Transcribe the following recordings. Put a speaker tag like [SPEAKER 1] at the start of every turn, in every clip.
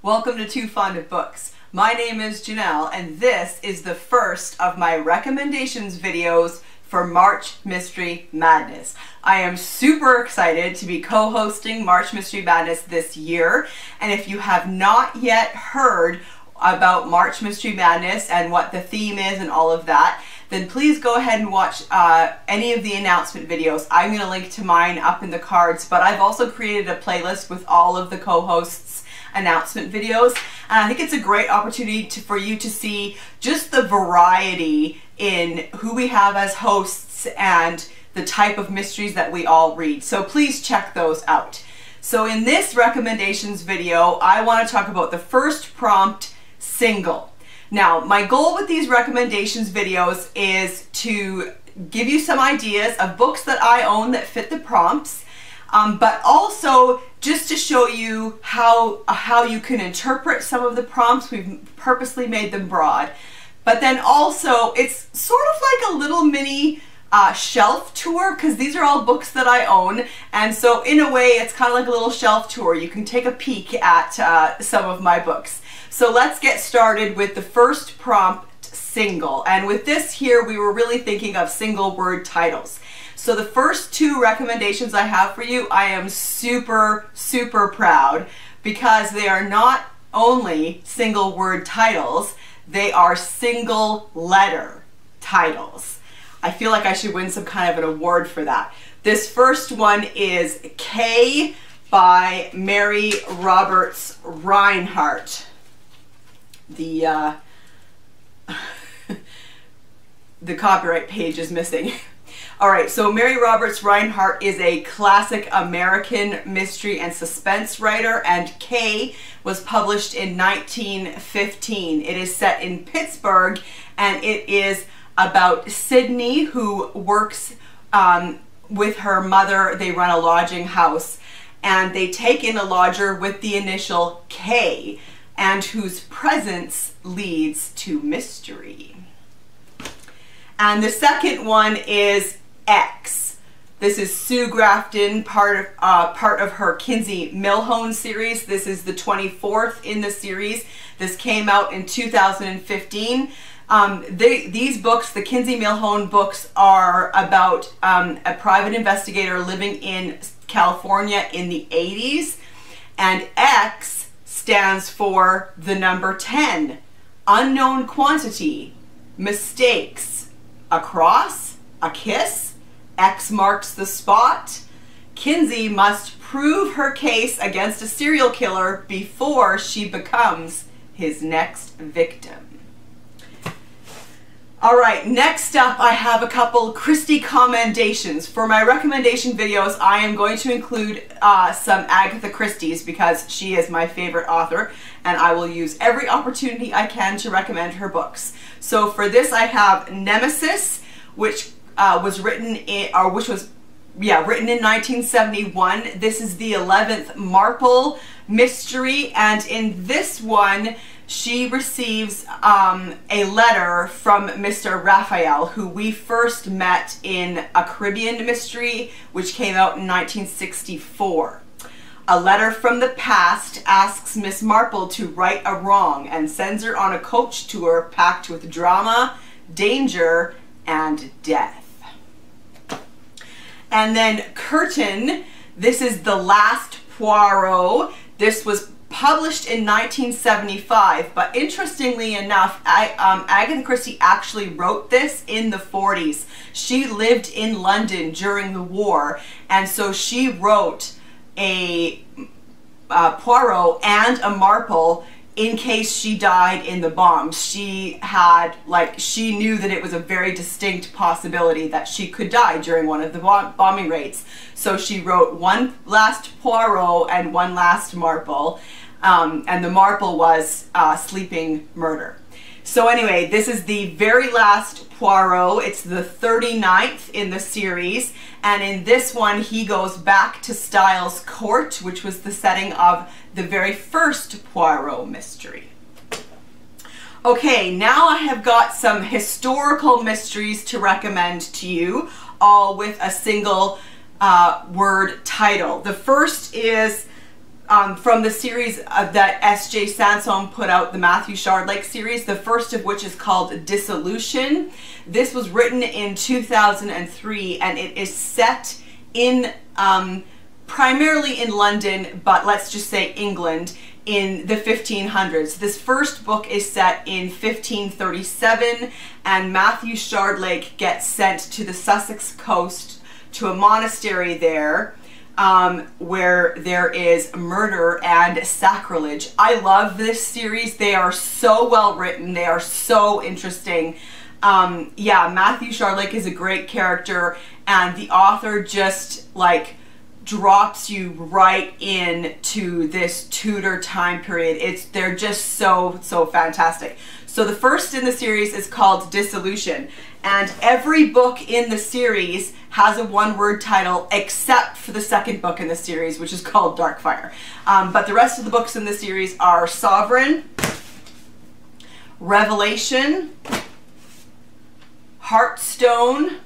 [SPEAKER 1] Welcome to Too Fond of Books. My name is Janelle and this is the first of my recommendations videos for March Mystery Madness. I am super excited to be co-hosting March Mystery Madness this year, and if you have not yet heard about March Mystery Madness and what the theme is and all of that, then please go ahead and watch any of the announcement videos. I'm going to link to mine up in the cards, but I've also created a playlist with all of the co-hosts' announcement videos, and I think it's a great opportunity for you to see just the variety in who we have as hosts and the type of mysteries that we all read. So please check those out. So in this recommendations video, I want to talk about the first prompt, single. Now, my goal with these recommendations videos is to give you some ideas of books that I own that fit the prompts, but also just to show you how you can interpret some of the prompts. We've purposely made them broad. But then also, it's sort of like a little mini shelf tour, because these are all books that I own, and so in a way it's kind of like a little shelf tour. You can take a peek at some of my books. So let's get started with the first prompt, single. And with this here, we were really thinking of single word titles. So the first two recommendations I have for you, I am super proud, because they are not only single word titles, they are single letter titles. I feel like I should win some kind of an award for that. This first one is K by Mary Roberts Rinehart. The copyright page is missing. Alright, so Mary Roberts Rinehart is a classic American mystery and suspense writer, and K was published in 1915. It is set in Pittsburgh, and it is about Sydney, who works with her mother. They run a lodging house, and they take in a lodger with the initial K, and whose presence leads to mystery. And the second one is X. This is Sue Grafton, part of her Kinsey Millhone series. This is the 24th in the series. This came out in 2015. These books, the Kinsey Millhone books, are about a private investigator living in California in the 80s. And X stands for the number 10, unknown quantity, mistakes, a cross, a kiss, X marks the spot. Kinsey must prove her case against a serial killer before she becomes his next victim. Alright, next up I have a couple Christie Commendations. For my recommendation videos, I am going to include some Agatha Christie's, because she is my favorite author, and I will use every opportunity I can to recommend her books. So for this I have Nemesis, which was written in 1971. This is the 11th Marple mystery, and in this one she receives a letter from Mr. Raphael, who we first met in A Caribbean Mystery, which came out in 1964. A letter from the past asks Miss Marple to right a wrong and sends her on a coach tour packed with drama, danger, and death. And then Curtain, this is The Last Poirot. This was published in 1975, but interestingly enough, Agatha Christie actually wrote this in the 40s. She lived in London during the war, and so she wrote a Poirot and a Marple in case she died in the bombs. She knew that it was a very distinct possibility that she could die during one of the bombing raids. So she wrote one Last Poirot and one Last Marple, and the Marple was Sleeping Murder. So anyway, this is the very last Poirot. It's the 39th in the series, and in this one he goes back to Styles Court, which was the setting of the very first Poirot mystery. Okay, now I have got some historical mysteries to recommend to you, all with a single word title. The first is from the series that S.J. Sansom put out, the Matthew Shardlake series, the first of which is called Dissolution. This was written in 2003, and it is set in primarily in London, but let's just say England, in the 1500s. This first book is set in 1537, and Matthew Shardlake gets sent to the Sussex coast to a monastery there, where there is murder and sacrilege. I love this series. They are so well written. They are so interesting. Yeah, Matthew Shardlake is a great character, and the author just like drops you right into this Tudor time period. They're just so fantastic. So the first in the series is called Dissolution, and every book in the series has a one-word title except for the second book in the series, which is called Darkfire. But the rest of the books in the series are Sovereign, Revelation, Heartstone,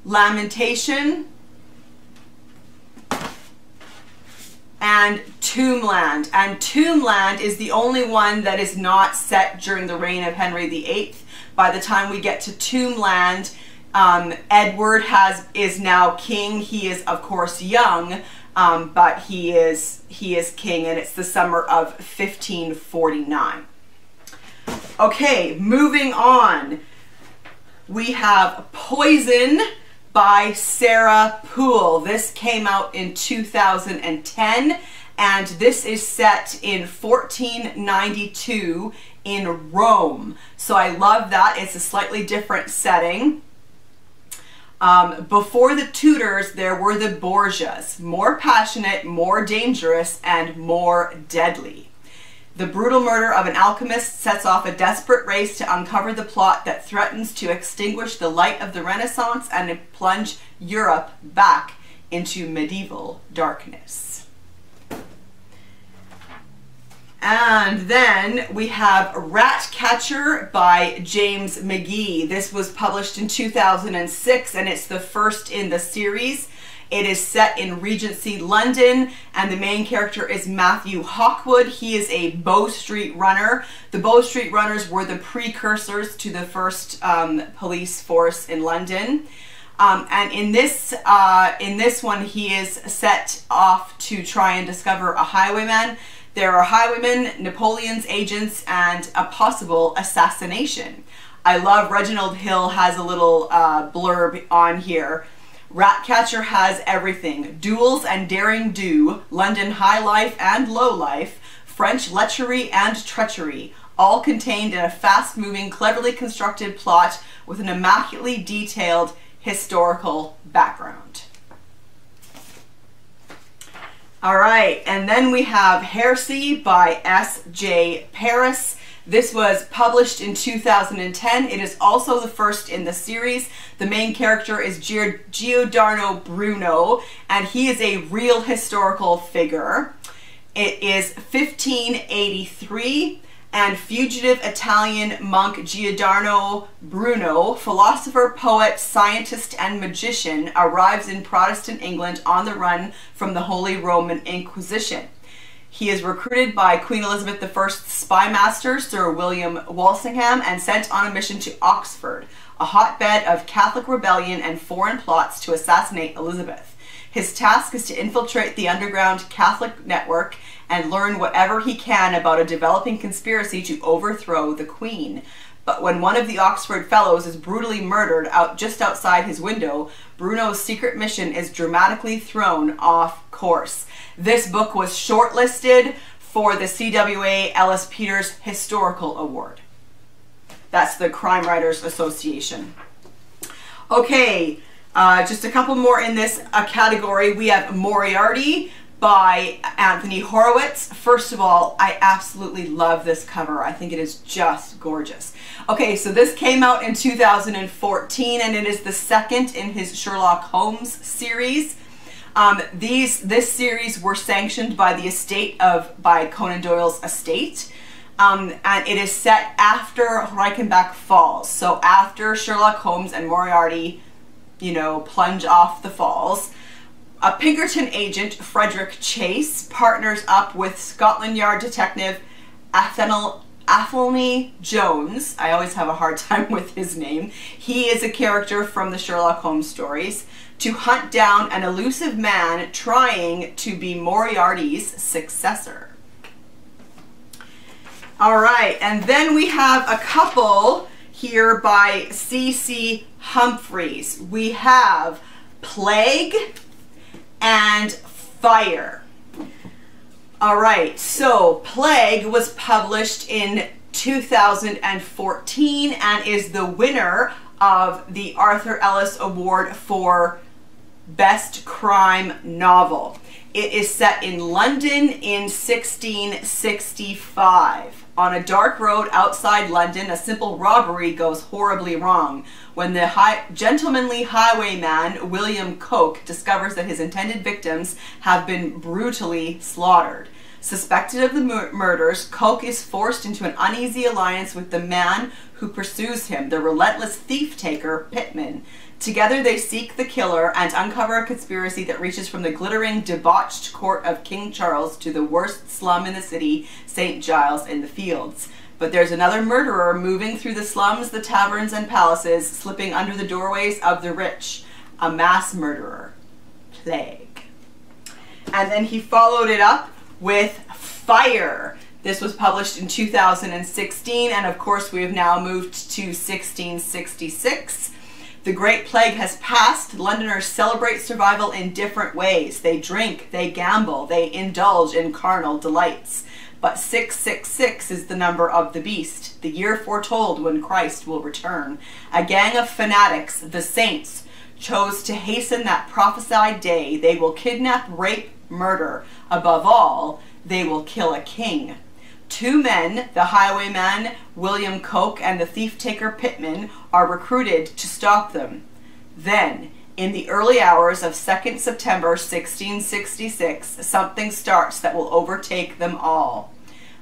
[SPEAKER 1] Lamentation, and Tombland. And Tombland is the only one that is not set during the reign of Henry VIII. By the time we get to Tombland, Edward is now king. He is of course young, but he is king, and it's the summer of 1549. Okay, moving on. We have Poison by Sara Poole. This came out in 2010, and this is set in 1492 in Rome. So I love that. It's a slightly different setting. Before the Tudors, there were the Borgias, more passionate, more dangerous, and more deadly. The brutal murder of an alchemist sets off a desperate race to uncover the plot that threatens to extinguish the light of the Renaissance and plunge Europe back into medieval darkness. And then we have Ratcatcher by James McGee. This was published in 2006, and it's the first in the series. It is set in Regency London, and the main character is Matthew Hawkwood. He is a Bow Street runner. The Bow Street runners were the precursors to the first police force in London. And in this one, he is set off to try and discover a highwayman. There are highwaymen, Napoleon's agents, and a possible assassination. I love Reginald Hill has a little blurb on here. Ratcatcher has everything: duels and daring do, London high life and low life, French lechery and treachery, all contained in a fast-moving, cleverly constructed plot with an immaculately detailed historical background. Alright, and then we have Heresy by S.J. Parris. This was published in 2010. It is also the first in the series. The main character is Giordano Bruno, and he is a real historical figure. It is 1583, and fugitive Italian monk Giordano Bruno, philosopher, poet, scientist, and magician, arrives in Protestant England on the run from the Holy Roman Inquisition. He is recruited by Queen Elizabeth I's spy master, Sir William Walsingham, and sent on a mission to Oxford, a hotbed of Catholic rebellion and foreign plots to assassinate Elizabeth. His task is to infiltrate the underground Catholic network and learn whatever he can about a developing conspiracy to overthrow the Queen. But when one of the Oxford fellows is brutally murdered just outside his window, Bruno's secret mission is dramatically thrown off course. This book was shortlisted for the CWA Ellis Peters Historical Award. That's the Crime Writers Association. Okay, just a couple more in this category. We have Moriarty by Anthony Horowitz. First of all, I absolutely love this cover. I think it is just gorgeous. Okay, so this came out in 2014, and it is the second in his Sherlock Holmes series. This series were sanctioned by the by Conan Doyle's estate, and it is set after Reichenbach falls. So after Sherlock Holmes and Moriarty, you know, plunge off the falls, A Pinkerton agent, Frederick Chase, partners up with Scotland Yard detective Athelney Jones. I always have a hard time with his name. He is a character from the Sherlock Holmes stories, to hunt down an elusive man trying to be Moriarty's successor. All right, and then we have a couple here by C.C. Humphreys. We have Plague and Fire. All right, so Plague was published in 2014 and is the winner of the Arthur Ellis Award for Best Crime Novel. It is set in London in 1665. On a dark road outside London, a simple robbery goes horribly wrong when the gentlemanly highwayman William Coke discovers that his intended victims have been brutally slaughtered. Suspected of the murders, Coke is forced into an uneasy alliance with the man who pursues him, the relentless thief-taker Pitman. Together they seek the killer and uncover a conspiracy that reaches from the glittering, debauched court of King Charles to the worst slum in the city, St. Giles in the Fields. But there's another murderer moving through the slums, the taverns, and palaces, slipping under the doorways of the rich. A mass murderer. Plague. And then he followed it up with Fire. This was published in 2016, and of course we have now moved to 1666. The Great Plague has passed. Londoners celebrate survival in different ways. They drink, they gamble, they indulge in carnal delights. But 666 is the number of the beast, the year foretold when Christ will return. A gang of fanatics, the saints, chose to hasten that prophesied day. They will kidnap, rape, murder. Above all, they will kill a king. Two men, the highwayman William Coke and the thief-taker Pitman, are recruited to stop them. Then, in the early hours of 2nd September 1666, something starts that will overtake them all.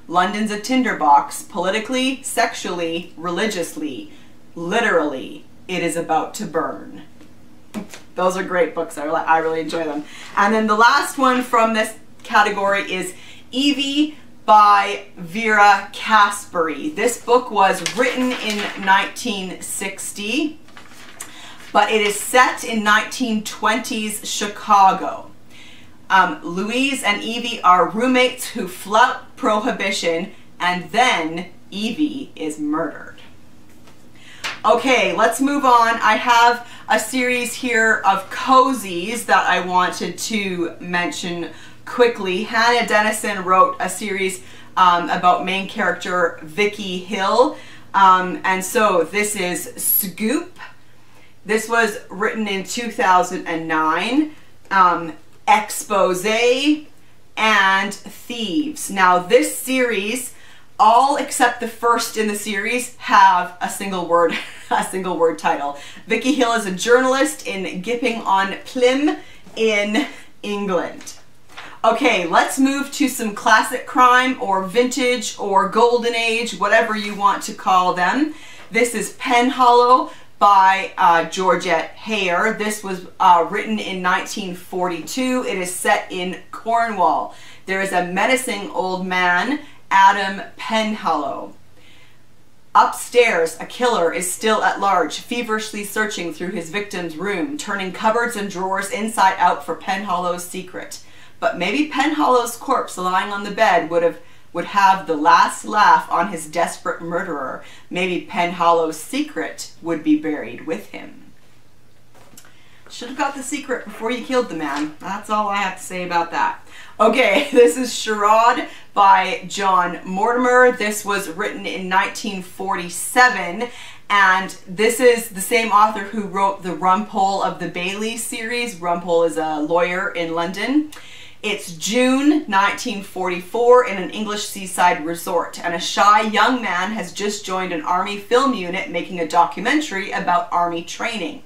[SPEAKER 1] London's a tinderbox, politically, sexually, religiously, literally, it is about to burn. Those are great books. I really enjoy them. And then the last one from this category is Evvie by Vera Caspary. This book was written in 1960, but it is set in 1920s Chicago. Louise and Evvie are roommates who flout prohibition, and then Evvie is murdered. Okay, let's move on. I have a series here of cozies that I wanted to mention quickly. Hannah Dennison wrote a series about main character Vicky Hill, and so this is Scoop. This was written in 2009. Expose and Thieves. Now this series, all except the first in the series, have a single word title. Vicky Hill is a journalist in Gipping on Plym in England. Okay, let's move to some classic crime or vintage or golden age, whatever you want to call them. This is Penhallow by Georgette Hare. This was written in 1942. It is set in Cornwall. There is a menacing old man, Adam Penhallow. Upstairs, a killer is still at large, feverishly searching through his victim's room, turning cupboards and drawers inside out for Penhallow's secret. But maybe Penhallow's corpse lying on the bed would have the last laugh on his desperate murderer. Maybe Penhallow's secret would be buried with him. Should have got the secret before you killed the man. That's all I have to say about that. Okay, this is Charade by John Mortimer. This was written in 1947, and this is the same author who wrote the Rumpole of the Bailey series. Rumpole is a lawyer in London. It's June 1944 in an English seaside resort, and a shy young man has just joined an army film unit making a documentary about army training.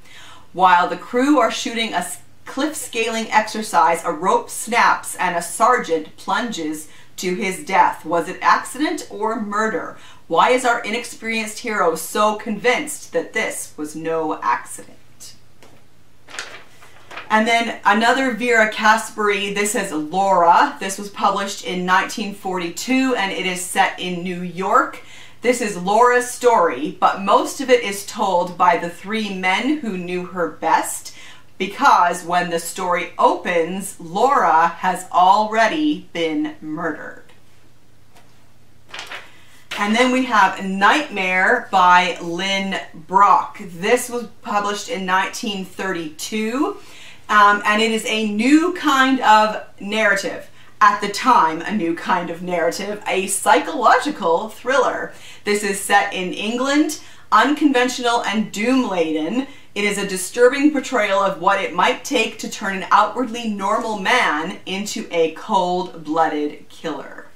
[SPEAKER 1] While the crew are shooting a cliff-scaling exercise, a rope snaps and a sergeant plunges to his death. Was it accident or murder? Why is our inexperienced hero so convinced that this was no accident? And then another Vera Caspary, this is Laura. This was published in 1942 and it is set in New York. This is Laura's story, but most of it is told by the three men who knew her best, because when the story opens, Laura has already been murdered. And then we have Nightmare by Lynn Brock. This was published in 1932. And it is a new kind of narrative. At the time, a new kind of narrative, a psychological thriller. This is set in England, unconventional and doom-laden. It is a disturbing portrayal of what it might take to turn an outwardly normal man into a cold-blooded killer.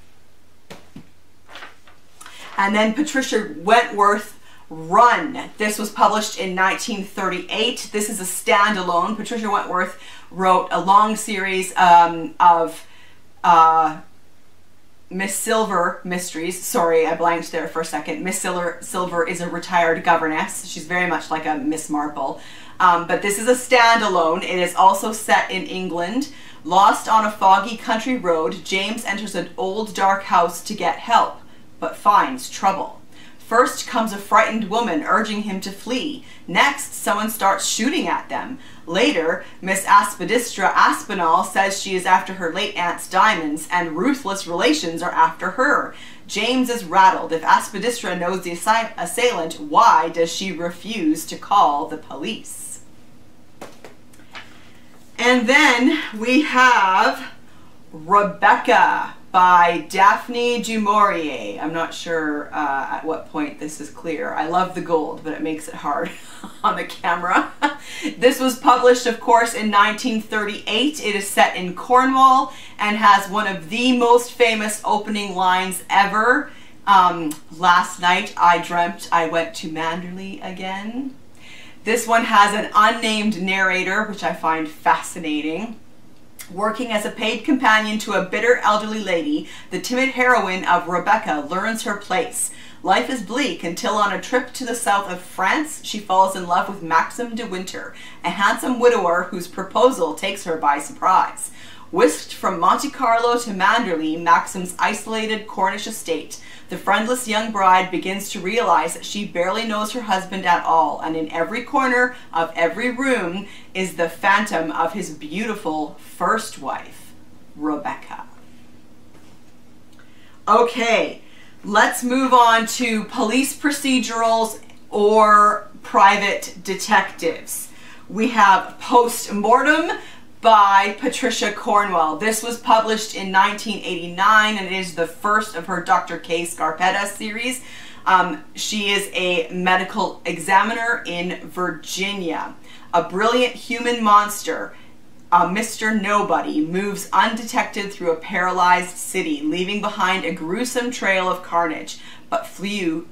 [SPEAKER 1] And then Patricia Wentworth, Run. This was published in 1938. This is a standalone. Patricia Wentworth wrote a long series of Miss Silver mysteries. Sorry, I blanked there for a second. Miss Silver is a retired governess. She's very much like a Miss Marple. But this is a standalone. It is also set in England. Lost on a foggy country road, James enters an old dark house to get help, but finds trouble. First comes a frightened woman urging him to flee. Next, someone starts shooting at them. Later, Miss Aspidistra Aspinall says she is after her late aunt's diamonds, and ruthless relations are after her. James is rattled. If Aspidistra knows the assailant, why does she refuse to call the police? And then we have Rebecca by Daphne du Maurier. I'm not sure at what point this is clear. I love the gold, but it makes it hard on the camera. This was published, of course, in 1938. It is set in Cornwall and has one of the most famous opening lines ever. Last night I dreamt I went to Manderley again. This one has an unnamed narrator, which I find fascinating. Working as a paid companion to a bitter elderly lady, the timid heroine of Rebecca learns her place. Life is bleak until on a trip to the south of France, she falls in love with Maxim de Winter, a handsome widower whose proposal takes her by surprise. Whisked from Monte Carlo to Manderley, Maxim's isolated Cornish estate, the friendless young bride begins to realize that she barely knows her husband at all, and in every corner of every room is the phantom of his beautiful first wife, Rebecca. Okay, let's move on to police procedurals or private detectives. We have Postmortem by Patricia Cornwell. This was published in 1989 and it is the first of her Dr. K. Scarpetta series. She is a medical examiner in Virginia. A brilliant human monster, Mr. Nobody, moves undetected through a paralyzed city, leaving behind a gruesome trail of carnage, but few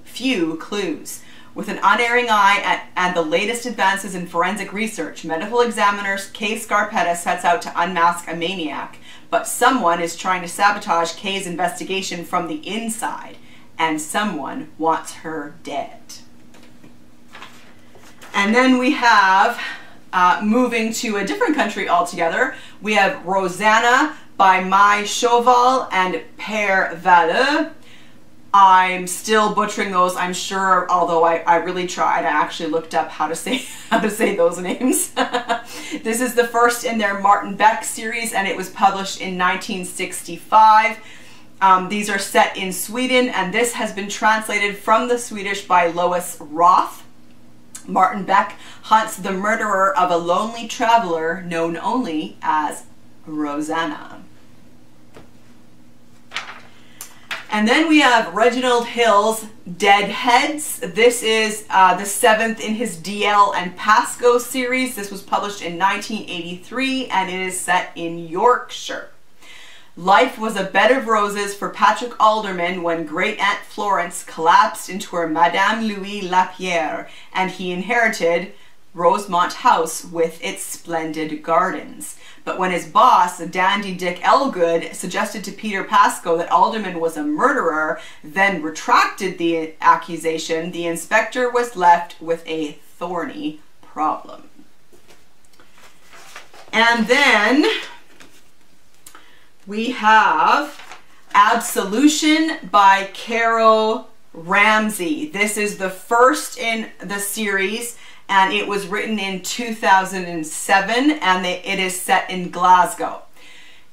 [SPEAKER 1] clues. With an unerring eye and the latest advances in forensic research, medical examiner K. Scarpetta sets out to unmask a maniac, but someone is trying to sabotage Kay's investigation from the inside, and someone wants her dead. And then we have, moving to a different country altogether, we have Rosanna by Mai Chauval and Père Vallée. I'm still butchering those, I'm sure, although I really tried. I actually looked up how to say those names. This is the first in their Martin Beck series and it was published in 1965. These are set in Sweden and this has been translated from the Swedish by Lois Roth. Martin Beck hunts the murderer of a lonely traveler known only as Rosanna. And then we have Reginald Hill's Deadheads. This is the seventh in his DL and Pascoe series. This was published in 1983 and it is set in Yorkshire. Life was a bed of roses for Patrick Alderman when Great Aunt Florence collapsed into her Madame Louis Lapierre and he inherited Rosemont House with its splendid gardens. But when his boss, Dandy Dick Elgood, suggested to Peter Pascoe that Alderman was a murderer, then retracted the accusation, the inspector was left with a thorny problem. And then we have Absolution by Caro Ramsey. This is the first in the series, and it was written in 2007, and it is set in Glasgow.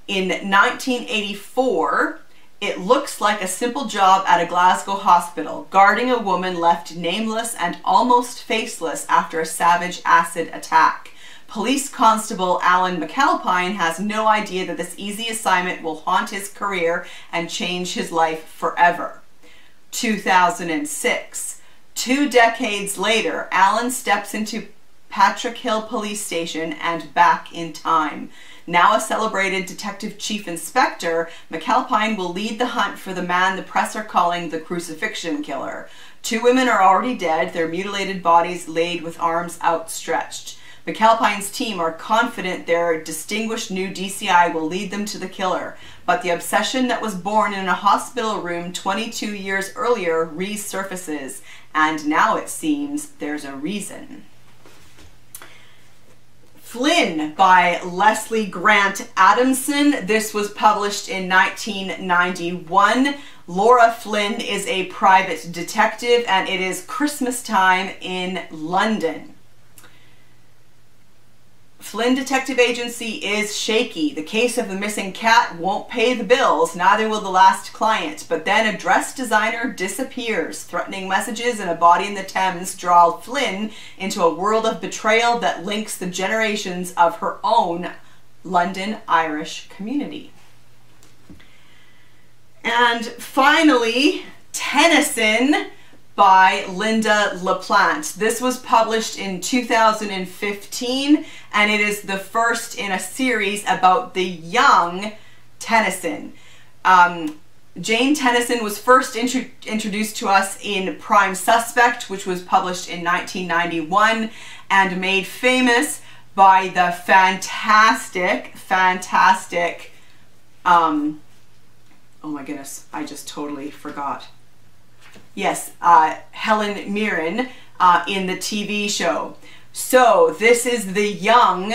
[SPEAKER 1] In 1984, it looks like a simple job at a Glasgow hospital, guarding a woman left nameless and almost faceless after a savage acid attack. Police Constable Alan McAlpine has no idea that this easy assignment will haunt his career and change his life forever. 2006. 2 decades later, Alan steps into Patrick Hill Police Station and back in time. Now a celebrated detective chief inspector, McAlpine will lead the hunt for the man the press are calling the Crucifixion Killer. 2 women are already dead, their mutilated bodies laid with arms outstretched. McAlpine's team are confident their distinguished new DCI will lead them to the killer, but the obsession that was born in a hospital room 22 years earlier resurfaces, and now it seems there's a reason. Flynn by Leslie Grant Adamson. This was published in 1991. Laura Flynn is a private detective, and it is Christmas time in London. Flynn Detective Agency is shaky. The case of the missing cat won't pay the bills, neither will the last client. But then a dress designer disappears. Threatening messages and a body in the Thames draw Flynn into a world of betrayal that links the generations of her own London Irish community. And finally, Dennison by Linda LaPlante. This was published in 2015, and it is the first in a series about the young Dennison. Jane Dennison was first introduced to us in Prime Suspect, which was published in 1991 and made famous by the fantastic, oh my goodness, I just totally forgot. Yes, Helen Mirren in the TV show. So this is the young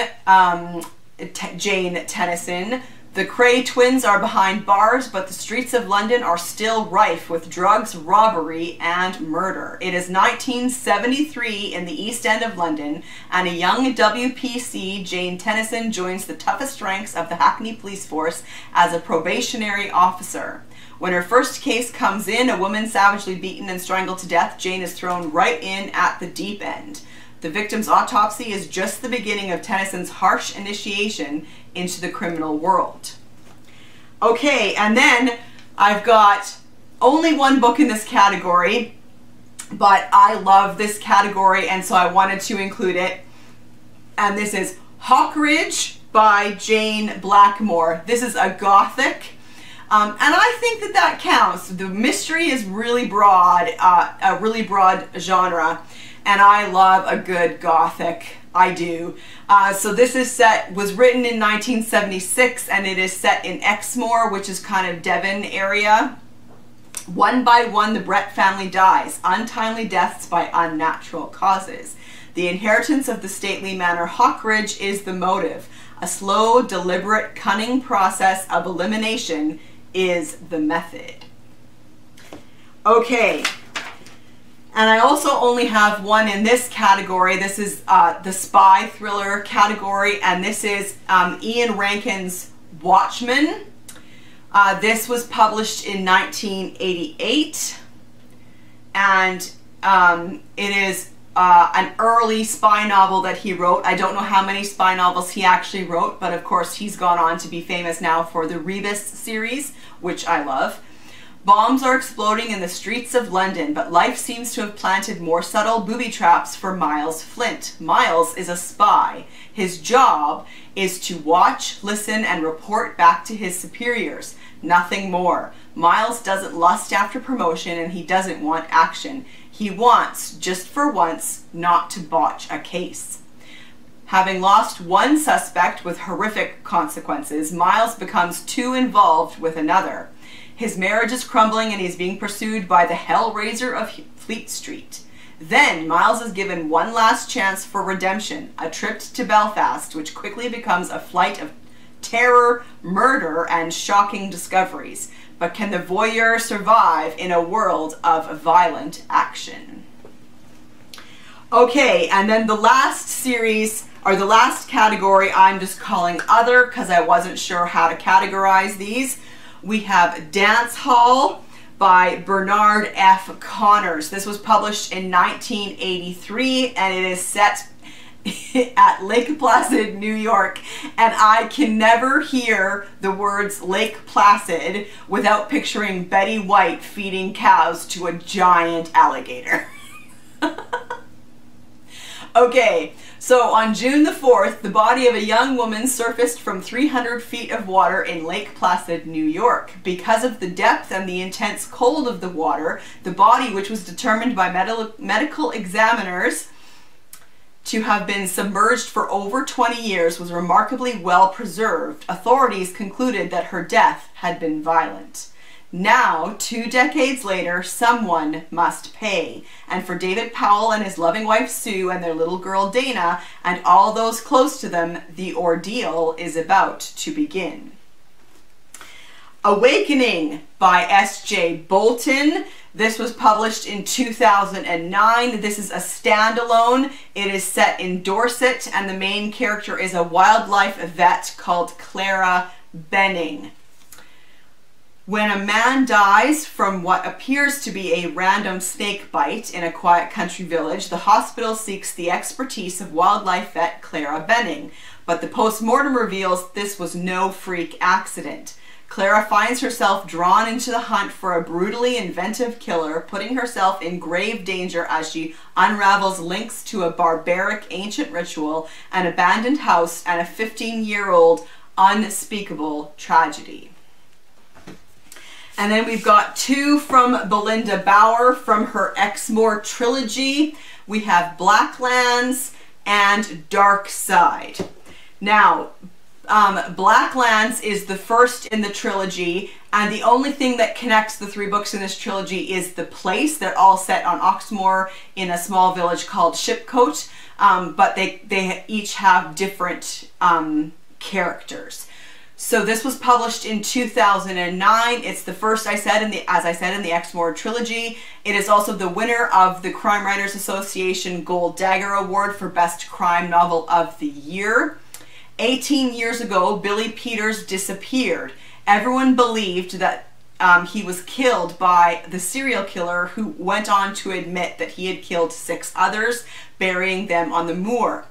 [SPEAKER 1] Jane Dennison. The Cray twins are behind bars, but the streets of London are still rife with drugs, robbery, and murder. It is 1973 in the East End of London, and a young WPC, Jane Dennison, joins the toughest ranks of the Hackney Police Force as a probationary officer. When her first case comes in, a woman savagely beaten and strangled to death, Jane is thrown right in at the deep end. The victim's autopsy is just the beginning of Dennison's harsh initiation into the criminal world. Okay, and then I've got only one book in this category, but I love this category, and so I wanted to include it. And this is Hawkridge by Jane Blackmore. This is a gothic. And I think that that counts. The mystery is really broad, a really broad genre, and I love a good gothic. I do. So this was written in 1976, and it is set in Exmoor, which is kind of Devon area. One by one, the Brett family dies, untimely deaths by unnatural causes. The inheritance of the stately manor Hawkridge is the motive. A slow, deliberate, cunning process of elimination is the method. Okay, and I also only have one in this category. This is the spy thriller category, and this is Ian Rankin's Watchmen. This was published in 1988, and it is an early spy novel that he wrote. I don't know how many spy novels he actually wrote, but of course he's gone on to be famous now for the Rebus series, which I love. Bombs are exploding in the streets of London, but life seems to have planted more subtle booby traps for Miles Flint. Miles is a spy. His job is to watch, listen, and report back to his superiors. Nothing more. Miles doesn't lust after promotion, and he doesn't want action. He wants, just for once, not to botch a case. Having lost one suspect with horrific consequences, Miles becomes too involved with another. His marriage is crumbling, and he's being pursued by the Hellraiser of Fleet Street. Then Miles is given one last chance for redemption, a trip to Belfast, which quickly becomes a flight of terror, murder, and shocking discoveries. But can the voyeur survive in a world of violent action? Okay, and then the last series, or the last category, I'm just calling other because I wasn't sure how to categorize these. We have Dance Hall by Bernard F. Connors. This was published in 1983 and it is set at Lake Placid, New York, and I can never hear the words Lake Placid without picturing Betty White feeding cows to a giant alligator. Okay, so on June the 4th, the body of a young woman surfaced from 300 feet of water in Lake Placid, New York. Because of the depth and the intense cold of the water, the body, which was determined by medical examiners to have been submerged for over 20 years, was remarkably well preserved. Authorities concluded that her death had been violent. Now, 2 decades later, someone must pay. And for David Powell and his loving wife Sue and their little girl Dana and all those close to them, the ordeal is about to begin. Awakening by S.J. Bolton. This was published in 2009. This is a standalone. It is set in Dorset and the main character is a wildlife vet called Clara Benning. When a man dies from what appears to be a random snake bite in a quiet country village, the hospital seeks the expertise of wildlife vet Clara Benning. But the post-mortem reveals this was no freak accident. Clara finds herself drawn into the hunt for a brutally inventive killer, putting herself in grave danger as she unravels links to a barbaric ancient ritual, an abandoned house, and a 15-year-old unspeakable tragedy. And then we've got 2 from Belinda Bauer from her Exmoor trilogy. We have Blacklands and Dark Side. Now, Blacklands is the first in the trilogy, and the only thing that connects the 3 books in this trilogy is the place. They're all set on Oxmoor in a small village called Shipcote, but they each have different characters. So this was published in 2009. It's the first, as I said, in the Exmoor trilogy. It is also the winner of the Crime Writers Association Gold Dagger Award for Best Crime Novel of the Year. 18 years ago, Billy Peters disappeared. Everyone believed that he was killed by the serial killer, who went on to admit that he had killed 6 others, burying them on the moor.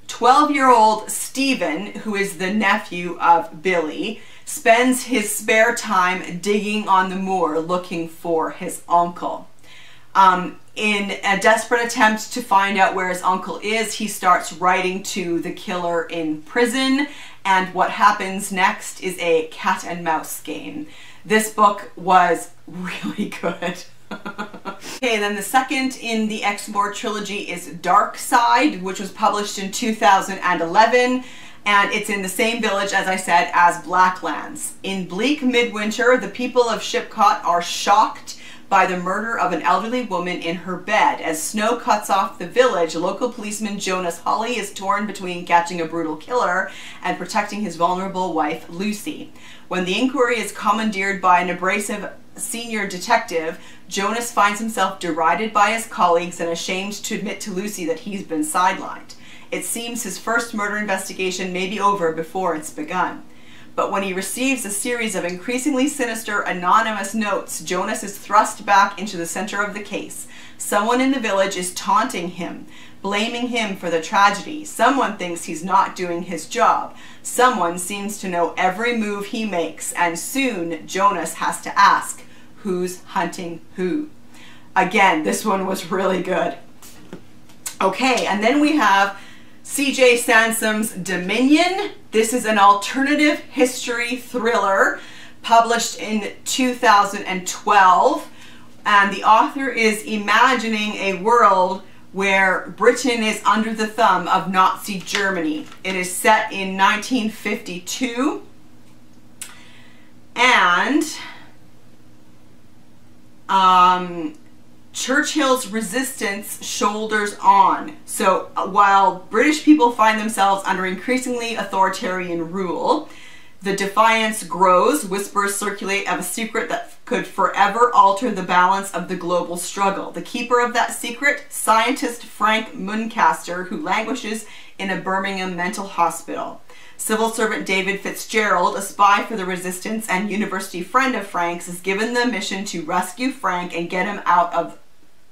[SPEAKER 1] 12-year-old Stephen, who is the nephew of Billy, spends his spare time digging on the moor looking for his uncle. In a desperate attempt to find out where his uncle is, he starts writing to the killer in prison, and what happens next is a cat and mouse game. This book was really good. Okay, then the second in the Exmoor trilogy is Dark Side, which was published in 2011, and it's in the same village, as I said, as Blacklands. In bleak midwinter, the people of Shipcote are shocked by the murder of an elderly woman in her bed. As snow cuts off the village, local policeman Jonas Hawley is torn between catching a brutal killer and protecting his vulnerable wife, Lucy. When the inquiry is commandeered by an abrasive senior detective, Jonas finds himself derided by his colleagues and ashamed to admit to Lucy that he's been sidelined. It seems his first murder investigation may be over before it's begun. But when he receives a series of increasingly sinister anonymous notes, Jonas is thrust back into the center of the case. Someone in the village is taunting him, blaming him for the tragedy. Someone thinks he's not doing his job. Someone seems to know every move he makes, and soon Jonas has to ask, who's hunting who? Again, this one was really good. Okay, and then we have C.J. Sansom's Dominion. This is an alternative history thriller published in 2012, and the author is imagining a world where Britain is under the thumb of Nazi Germany. It is set in 1952, and Churchill's resistance shoulders on. So while British people find themselves under increasingly authoritarian rule, the defiance grows. Whispers circulate of a secret that could forever alter the balance of the global struggle. The keeper of that secret, scientist Frank Muncaster, who languishes in a Birmingham mental hospital. Civil servant David Fitzgerald, a spy for the resistance and university friend of Frank's, is given the mission to rescue Frank and get him out of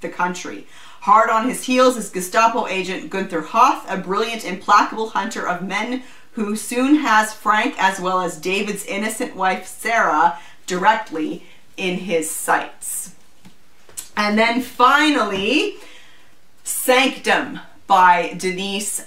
[SPEAKER 1] the country. Hard on his heels is Gestapo agent Gunther Hoth, a brilliant, implacable hunter of men who soon has Frank as well as David's innocent wife Sara directly in his sights. And then finally, Sanctum by Denise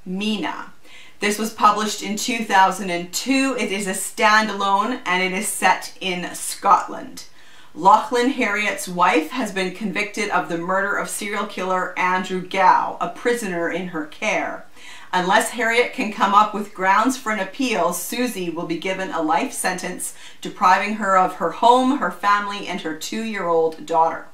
[SPEAKER 1] Mina. This was published in 2002. It is a standalone and it is set in Scotland. Lachlan Harriet's wife has been convicted of the murder of serial killer Andrew Gow, a prisoner in her care. Unless Harriet can come up with grounds for an appeal, Susie will be given a life sentence, depriving her of her home, her family, and her 2-year-old daughter.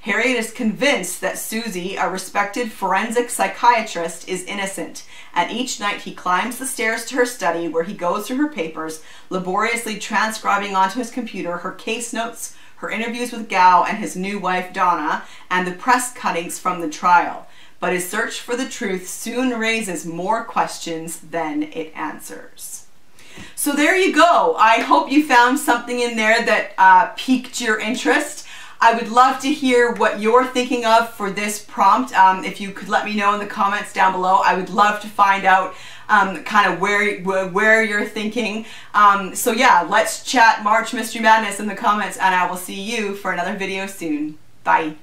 [SPEAKER 1] Harriet is convinced that Susie, a respected forensic psychiatrist, is innocent, and each night he climbs the stairs to her study where he goes through her papers, laboriously transcribing onto his computer her case notes, her interviews with Gow and his new wife Donna, and the press cuttings from the trial. But his search for the truth soon raises more questions than it answers. So there you go. I hope you found something in there that piqued your interest. I would love to hear what you're thinking of for this prompt. If you could let me know in the comments down below, I would love to find out kind of where you're thinking. So yeah, let's chat March Mystery Madness in the comments, and I will see you for another video soon. Bye.